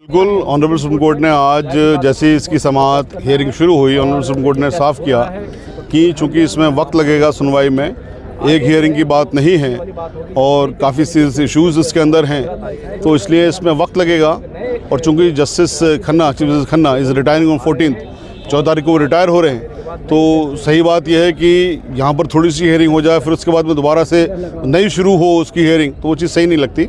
बिल्कुल honourable supreme court ने आज जैसे इसकी समाअत हियरिंग शुरू हुई, ऑनरेबल सुप्रीम कोर्ट ने साफ किया कि चूंकि इसमें वक्त लगेगा सुनवाई में, एक हियरिंग की बात नहीं है और काफ़ी सीरियस इश्यूज़ इसके अंदर हैं, तो इसलिए इसमें वक्त लगेगा। और चूंकि justice Khanna, chief justice Khanna is retiring on 14 14 तारीख को वो रिटायर हो रहे हैं, तो सही बात यह है कि यहाँ पर थोड़ी सी हियरिंग हो जाए, फिर उसके बाद में दोबारा से नई शुरू हो उसकी हियरिंग, तो वो चीज़ सही नहीं लगती।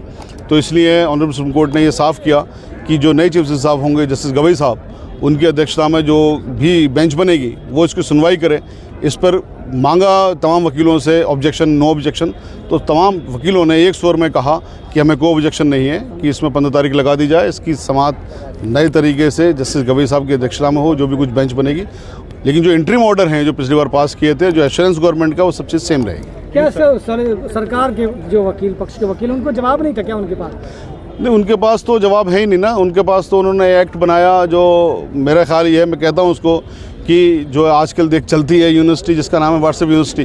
तो इसलिए ऑनरेबल सुप्रीम कोर्ट ने ये साफ़ किया कि जो नए चीफ जस्टिस साहब होंगे, जस्टिस गवई साहब, उनकी अध्यक्षता में जो भी बेंच बनेगी वो इसकी सुनवाई करे। इस पर मांगा तमाम वकीलों से ऑब्जेक्शन, नो ऑब्जेक्शन, तो तमाम वकीलों ने एक स्वर में कहा कि हमें कोई ऑब्जेक्शन नहीं है कि इसमें 15 तारीख लगा दी जाए, इसकी समाअत नए तरीके से जस्टिस गवई साहब की अध्यक्षता में हो, जो भी कुछ बेंच बनेगी। लेकिन जो इंटरिम ऑर्डर हैं जो पिछली बार पास किए थे, जो एश्योरेंस गवर्नमेंट का, वो सब चीज़ सेम रहेगी। क्या सरकार के जो वकील, पक्ष के वकील, उनको जवाब नहीं था क्या उनके पास? नहीं, उनके पास तो जवाब है ही नहीं ना। उनके पास तो उन्होंने एक्ट बनाया जो मेरा ख्याल ये है, मैं कहता हूँ उसको कि जो आजकल चलती है यूनिवर्सिटी जिसका नाम है व्हाट्सएप यूनिवर्सिटी,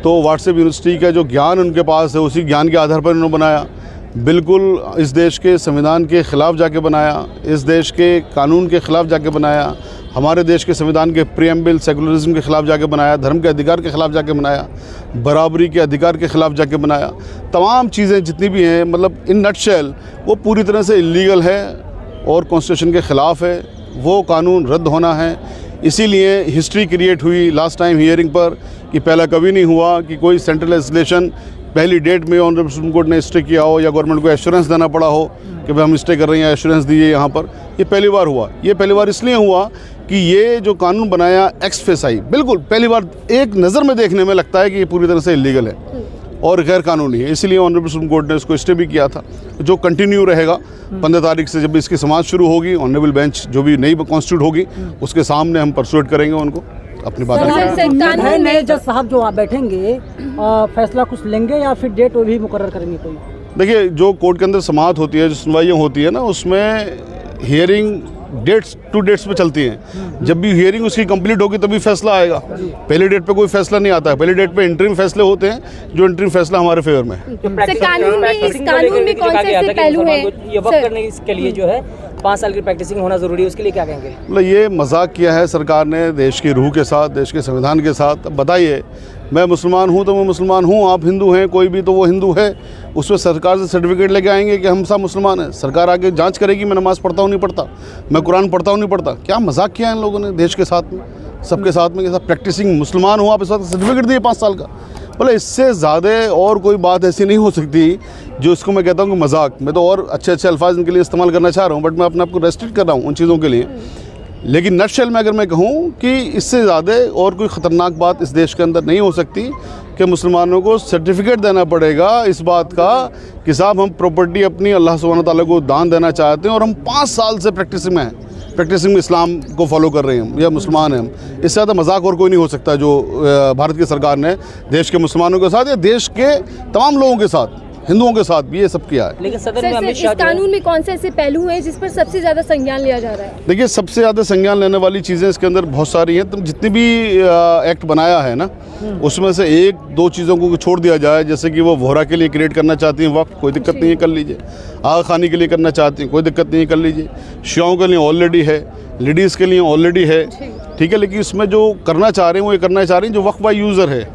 तो व्हाट्सएप यूनिवर्सिटी का जो ज्ञान उनके पास है उसी ज्ञान के आधार पर उन्होंने बनाया। बिल्कुल इस देश के संविधान के ख़िलाफ़ जाके बनाया, इस देश के कानून के ख़िलाफ़ जाके बनाया, हमारे देश के संविधान के प्रीएम्बल सेकुलरिज्म के ख़िलाफ़ जाके बनाया, धर्म के अधिकार के ख़िलाफ़ जाके बनाया, बराबरी के अधिकार के ख़िलाफ़ जाके बनाया। तमाम चीज़ें जितनी भी हैं, मतलब इन नटशेल वो पूरी तरह से इलीगल है और कॉन्स्टिट्यूशन के ख़िलाफ़ है, वो कानून रद्द होना है। इसीलिए हिस्ट्री क्रिएट हुई लास्ट टाइम हियरिंग पर कि पहला कभी नहीं हुआ कि कोई सेंट्रल लेजिस्लेशन पहली डेट में ऑनरेबल सुप्रीम कोर्ट ने स्टे किया हो या गवर्नमेंट को एश्योरेंस देना पड़ा हो कि भाई हम स्टे कर रहे हैं, एश्योरेंस दीजिए यहाँ पर। ये पहली बार हुआ। ये पहली बार इसलिए हुआ कि ये जो कानून बनाया एक्स फेसाई, बिल्कुल पहली बार एक नज़र में देखने में लगता है कि ये पूरी तरह से इलीगल है और गैर कानूनी है। इसलिए ऑनरेबल सुप्रीम कोर्ट ने इसको स्टे भी किया था, जो कंटिन्यू रहेगा। 15 तारीख से जब इसकी समाअत शुरू होगी, ऑनरेबल बेंच जो भी नई कॉन्स्टिट्यूट होगी उसके सामने हम परसुएट करेंगे उनको अपनी बात। नए जज साहब जो आप बैठेंगे फैसला कुछ लेंगे या फिर डेट वो भी मुकर्रर करेंगे कोई? देखिए, जो कोर्ट के अंदर समाअत होती है, जो सुनवाइयाँ होती है ना, उसमें हियरिंग डेट्स पे चलती हैं। जब भी हियरिंग उसकी कंप्लीट होगी तभी फैसला आएगा। पहली डेट पे कोई फैसला नहीं आता है। पहली डेट पे इंटरिम फैसले होते हैं, जो इंटरिम फैसला हमारे फेवर में है। कानून में कौन से ऐसे पहलू हैं ये वक्त करने के लिए जो है 5 साल की प्रैक्टिसिंग होना जरूरी है, उसके लिए क्या कहेंगे? मतलब ये मजाक किया है सरकार ने देश की रूह के साथ, देश के संविधान के साथ। अब बताइए, मैं मुसलमान हूँ तो मैं मुसलमान हूँ, आप हिंदू हैं, कोई भी तो वो हिंदू है। उसमें सरकार से सर्टिफिकेट लेके आएंगे कि हम सब मुसलमान हैं। सरकार आगे जांच करेगी मैं नमाज़ पढ़ता हूँ नहीं पढ़ता, मैं कुरान पढ़ता हूँ नहीं पढ़ता। क्या मजाक किया इन लोगों ने देश के साथ में, सबके साथ में, प्रैक्टिसिंग मुसलमान हूँ, आप इस वक्त सर्टिफिकेट दिए 5 साल का। बोले इससे ज़्यादा और कोई बात ऐसी नहीं हो सकती जो इसको मैं कहता हूँ कि मजाक। मैं तो और अच्छे अच्छे अल्फाज इनके लिए इस्तेमाल करना चाह रहा हूँ, बट मैं अपने आप को रेस्ट्रिक्ट कर रहा हूँ उन चीज़ों के लिए। लेकिन नटशेल में अगर मैं कहूँ कि इससे ज़्यादा और कोई ख़तरनाक बात इस देश के अंदर नहीं हो सकती कि मुसलमानों को सर्टिफिकेट देना पड़ेगा इस बात का कि साहब हम प्रॉपर्टी अपनी अल्लाह सुब्हानहू तआला को दान देना चाहते हैं और हम 5 साल से प्रैक्टिसिंग में इस्लाम को फॉलो कर रहे हैं या मुसलमान हैं हम। इससे ज़्यादा मजाक और कोई नहीं हो सकता जो भारत की सरकार ने देश के मुसलमानों के साथ या देश के तमाम लोगों के साथ, हिंदुओं के साथ भी ये सब किया है। लेकिन सदन में अमित शाह, इस कानून में कौन से ऐसे पहलू हैं जिस पर सबसे ज़्यादा संज्ञान लिया जा रहा है? देखिए, सबसे ज़्यादा संज्ञान लेने वाली चीज़ें इसके अंदर बहुत सारी हैं। तो जितनी भी एक्ट बनाया है ना, उसमें से 1-2 चीज़ों को छोड़ दिया जाए, जैसे कि वो वोहरा के लिए क्रिएट करना चाहती हैं वक्त, कोई दिक्कत नहीं है, कर लीजिए। आगा खानी के लिए करना चाहती हैं, कोई दिक्कत नहीं है, कर लीजिए। शियाओं के लिए ऑलरेडी है, लेडीज़ के लिए ऑलरेडी है, ठीक है। लेकिन इसमें जो करना चाह रहे हैं वो ये करना चाह रही हैं जो वक्फ बाय यूज़र है।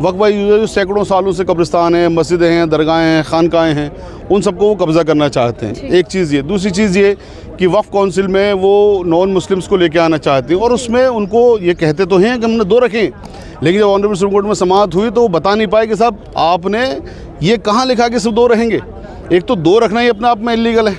वक्फ बाय यूज़र जो सैकड़ों सालों से कब्रिस्तान हैं, मस्जिदें हैं, दरगाहें हैं, खानकाएँ हैं, उन सबको वो कब्ज़ा करना चाहते हैं। एक चीज़ ये। दूसरी चीज़ ये कि वक्फ काउंसिल में वो नॉन मुस्लिम्स को लेके आना चाहते हैं और उसमें उनको ये कहते तो हैं कि हमने 2 रखें, लेकिन जब ऑनरेबल सुप्रीम कोर्ट में समाअत हुई तो वो बता नहीं पाए कि साहब आपने ये कहाँ लिखा कि सिर्फ 2 रहेंगे। एक तो 2 रखना ही अपने आप में इलीगल है,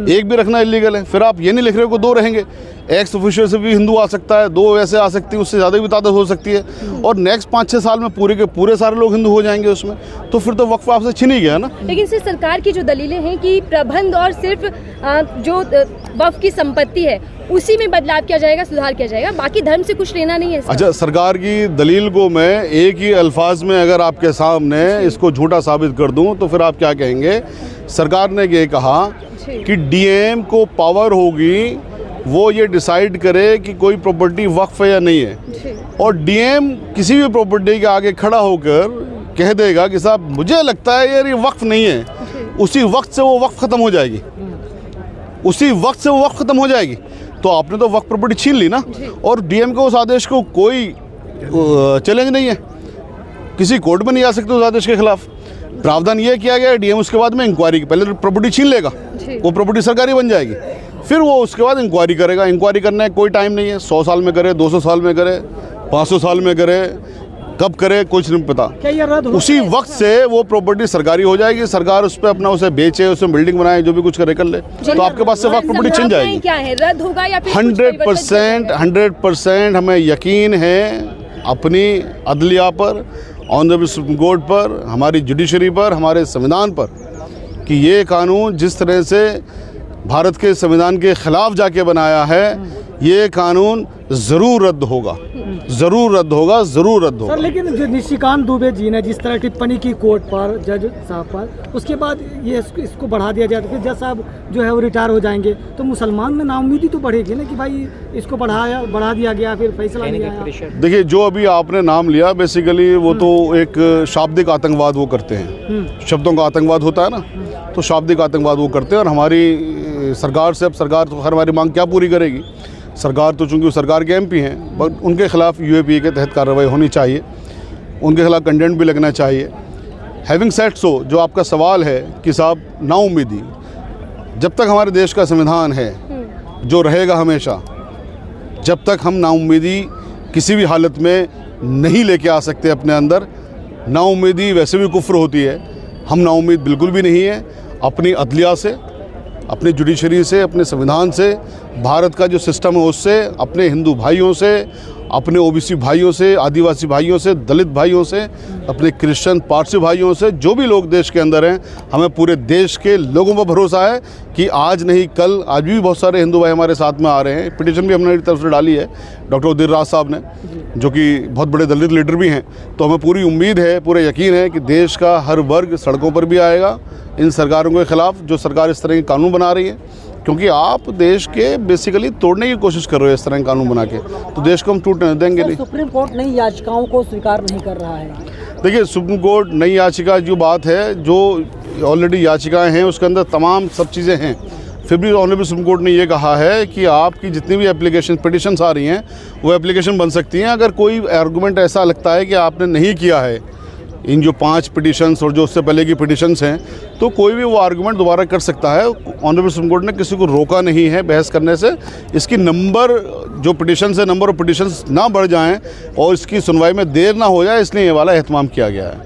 एक भी रखना इलीगल है। फिर आप ये नहीं लिख रहे हो कि 2 रहेंगे। एक्स ऑफिशियल से भी हिंदू आ सकता है, 2 वैसे आ सकती है, उससे ज़्यादा भी तादाद हो सकती है। और नेक्स्ट 5-6 साल में पूरे के पूरे सारे लोग हिंदू हो जाएंगे उसमें, तो फिर तो वक्फ आपसे छिन ही गया ना। लेकिन सिर्फ सरकार की जो दलीलें हैं कि प्रबंध और सिर्फ जो वक्फ की संपत्ति है उसी में बदलाव किया जाएगा, सुधार किया जाएगा, बाकी धर्म से कुछ लेना नहीं है। अच्छा, सरकार की दलील को मैं एक ही अल्फाज में अगर आपके सामने इसको झूठा साबित कर दूं तो फिर आप क्या कहेंगे? सरकार ने ये कहा कि डीएम को पावर होगी वो ये डिसाइड करे कि कोई प्रॉपर्टी वक्फ है या नहीं है, और डीएम किसी भी प्रॉपर्टी के आगे खड़ा होकर कह देगा कि साहब मुझे लगता है यार ये वक्फ नहीं है, उसी वक्त से वो वक्फ ख़त्म हो जाएगी। उसी वक्त से वो वक्त ख़त्म हो जाएगी। तो आपने तो वक्त प्रॉपर्टी छीन ली ना, और डीएम के उस आदेश को कोई चैलेंज नहीं है, किसी कोर्ट में नहीं आ सकते उस आदेश के खिलाफ। प्रावधान ये किया गया है डीएम उसके बाद में इंक्वायरी की, पहले प्रॉपर्टी छीन लेगा, वो प्रॉपर्टी सरकारी बन जाएगी, फिर वो उसके बाद इंक्वायरी करेगा। इंक्वायरी करने का कोई टाइम नहीं है, 100 साल में करे, 200 साल में करे, 500 साल में करे, कब करे कुछ नहीं पता। क्या ये रद्द हो उसी वक्त से वो प्रॉपर्टी सरकारी हो जाएगी, सरकार उस पर अपना उसे बेचे, उसमें बिल्डिंग बनाए, जो भी कुछ करे कर ले, तो आपके पास से वक्त प्रॉपर्टी छिन जाएगी। क्या है, रद्द होगा या फिर 100% हमें यकीन है अपनी अदलिया पर, ऑनरेबल सुप्रीम कोर्ट पर, हमारी जुडिशरी पर, हमारे संविधान पर, कि ये कानून जिस तरह से भारत के संविधान के खिलाफ जाके बनाया है, ये कानून ज़रूर रद्द होगा, ज़रूर रद्द होगा, ज़रूर रद्द होगा। सर, लेकिन जो निशिकांत दुबे जी ने जिस तरह टिप्पणी की कोर्ट पर, जज साहब पर, उसके बाद ये इसको बढ़ा दिया जाए तो फिर जज साहब जो है वो रिटायर हो जाएंगे, तो मुसलमान में नाउमीदी तो बढ़ेगी ना कि भाई इसको बढ़ा दिया गया, फिर फैसला नहीं आया। देखिए, जो अभी आपने नाम लिया बेसिकली वो तो एक शाब्दिक आतंकवाद वो करते हैं, शब्दों का आतंकवाद होता है ना, तो शाब्दिक आतंकवाद वो करते हैं। और हमारी सरकार से, अब सरकार तो हमारी मांग क्या पूरी करेगी, सरकार तो चूंकि वो सरकार के एमपी हैं, बट उनके खिलाफ यूएपीए के तहत कार्रवाई होनी चाहिए, उनके खिलाफ कंडेंट भी लगना चाहिए। हैविंग सेड सो, जो आपका सवाल है कि साहब नाउम्मीदी, जब तक हमारे देश का संविधान है जो रहेगा हमेशा, जब तक हम नाउम्मीदी किसी भी हालत में नहीं लेके आ सकते अपने अंदर। नाउम्मीदी वैसे भी कुफ्र होती है, हम नाउम्मीद बिल्कुल भी नहीं है अपनी अदलिया से, अपनी जुडिशरी से, अपने संविधान से, भारत का जो सिस्टम है उससे, अपने हिंदू भाइयों से, अपने ओबीसी भाइयों से, आदिवासी भाइयों से, दलित भाइयों से, अपने क्रिश्चियन पारसी भाइयों से, जो भी लोग देश के अंदर हैं, हमें पूरे देश के लोगों पर भरोसा है कि आज नहीं कल, आज भी बहुत सारे हिंदू भाई हमारे साथ में आ रहे हैं। पिटीशन भी हमने तरफ से डाली है डॉक्टर उदिर राज साहब ने, जो कि बहुत बड़े दलित लीडर भी हैं। तो हमें पूरी उम्मीद है, पूरे यकीन है कि देश का हर वर्ग सड़कों पर भी आएगा इन सरकारों के ख़िलाफ़ जो सरकार इस तरह के कानून बना रही है, क्योंकि आप देश के बेसिकली तोड़ने की कोशिश कर रहे हो इस तरह के कानून बना के, तो देश को हम टूटने देंगे नहीं। सुप्रीम कोर्ट नई याचिकाओं को स्वीकार नहीं कर रहा है। देखिए, सुप्रीम कोर्ट नई याचिका जो बात है, जो ऑलरेडी याचिकाएं हैं उसके अंदर तमाम सब चीज़ें हैं, फिर भी ऑनरेबल सुप्रीम कोर्ट ने ये कहा है कि आपकी जितनी भी एप्लीकेशन पिटिशन्स आ रही हैं वो एप्लीकेशन बन सकती हैं। अगर कोई आर्गूमेंट ऐसा लगता है कि आपने नहीं किया है इन जो 5 पिटिशन्स और जो उससे पहले की पिटिशन्स हैं, तो कोई भी वो आर्गूमेंट दोबारा कर सकता है। ऑनरेबल सुप्रीम कोर्ट ने किसी को रोका नहीं है बहस करने से। इसकी नंबर जो पिटिशन्स है, नंबर ऑफ पिटिशन्स ना बढ़ जाएं और इसकी सुनवाई में देर ना हो जाए, इसलिए ये वाला एहतमाम किया गया है।